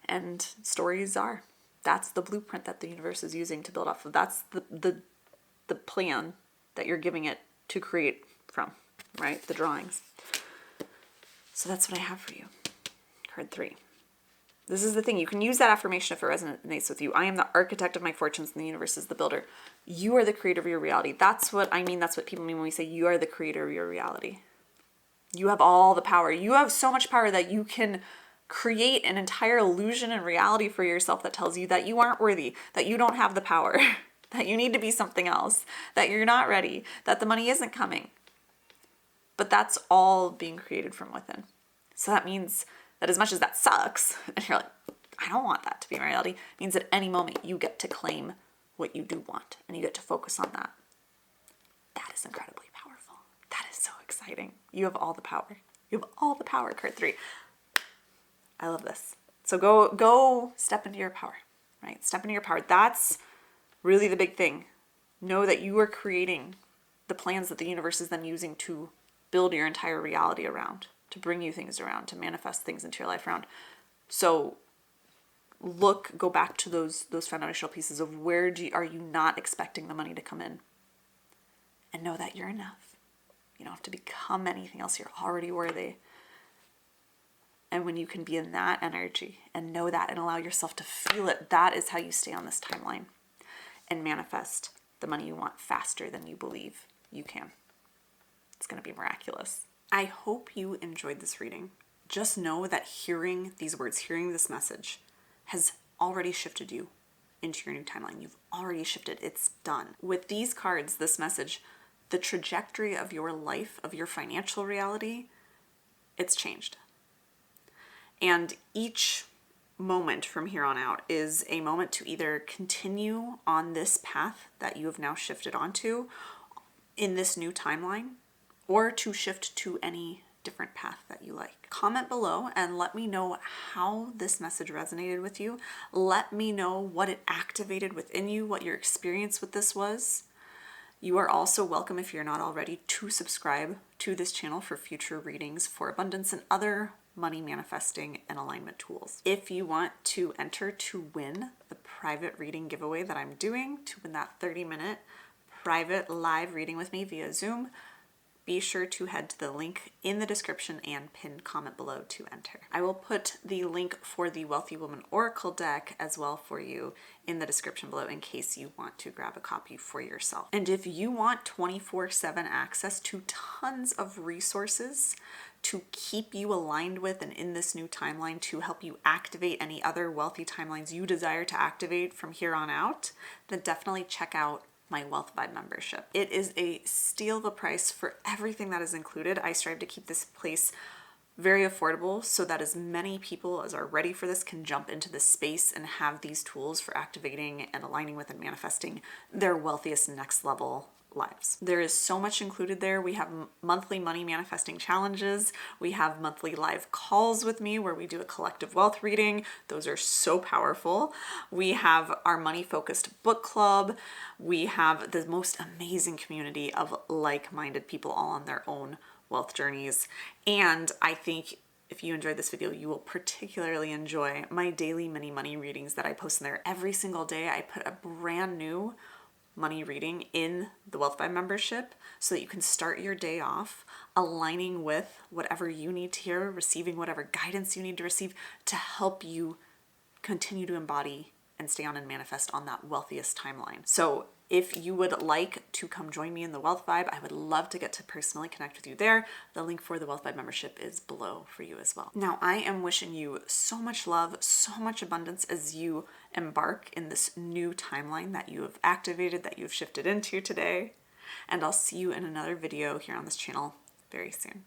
and stories are. That's the blueprint that the universe is using to build off of. That's the plan that you're giving it to create from, right? The drawings. So that's what I have for you. Card 3. This is the thing. You can use that affirmation if it resonates with you. I am the architect of my fortunes and the universe is the builder. You are the creator of your reality. That's what I mean. That's what people mean when we say you are the creator of your reality. You have all the power. You have so much power that you can create an entire illusion and reality for yourself that tells you that you aren't worthy, that you don't have the power, that you need to be something else, that you're not ready, that the money isn't coming. But that's all being created from within. So that means that as much as that sucks, and you're like, I don't want that to be my reality, it means at any moment you get to claim what you do want and you get to focus on that. That is incredibly powerful. That is so exciting. You have all the power. You have all the power, card 3. I love this. So go step into your power, right? Step into your power. That's really the big thing. Know that you are creating the plans that the universe is then using to build your entire reality around, to bring you things around, to manifest things into your life around. So go back to those foundational pieces of where are you not expecting the money to come in? And know that you're enough. You don't have to become anything else. You're already worthy. And when you can be in that energy and know that and allow yourself to feel it, that is how you stay on this timeline and manifest the money you want faster than you believe you can. It's going to be miraculous. I hope you enjoyed this reading. Just know that hearing these words, hearing this message has already shifted you into your new timeline. You've already shifted. It's done. With these cards, this message, the trajectory of your life, of your financial reality, it's changed. And each moment from here on out is a moment to either continue on this path that you have now shifted onto in this new timeline, or to shift to any different path that you like. Comment below and let me know how this message resonated with you. Let me know what it activated within you, what your experience with this was. You are also welcome, if you're not already, to subscribe to this channel for future readings for abundance and other money manifesting and alignment tools. If you want to enter to win the private reading giveaway that I'm doing, to win that 30-minute private live reading with me via Zoom, be sure to head to the link in the description and pinned comment below to enter. I will put the link for the Wealthy Woman Oracle deck as well for you in the description below in case you want to grab a copy for yourself. And if you want 24/7 access to tons of resources to keep you aligned with and in this new timeline, to help you activate any other wealthy timelines you desire to activate from here on out, then definitely check out my Wealth Vibe membership. It is a steal of a price for everything that is included. I strive to keep this place very affordable so that as many people as are ready for this can jump into this space and have these tools for activating and aligning with and manifesting their wealthiest next level lives. There is so much included there. We have monthly money manifesting challenges. We have monthly live calls with me where we do a collective wealth reading. Those are so powerful. We have our money focused book club. We have the most amazing community of like-minded people all on their own wealth journeys. And I think if you enjoyed this video, you will particularly enjoy my daily mini money readings that I post in there. Every single day, I put a brand new money reading in the Wealth Vibe membership so that you can start your day off aligning with whatever you need to hear, receiving whatever guidance you need to receive to help you continue to embody and stay on and manifest on that wealthiest timeline. So if you would like to come join me in the Wealth Vibe, I would love to get to personally connect with you there. The link for the Wealth Vibe membership is below for you as well. Now, I am wishing you so much love, so much abundance as you embark in this new timeline that you have activated, that you've shifted into today. And I'll see you in another video here on this channel very soon.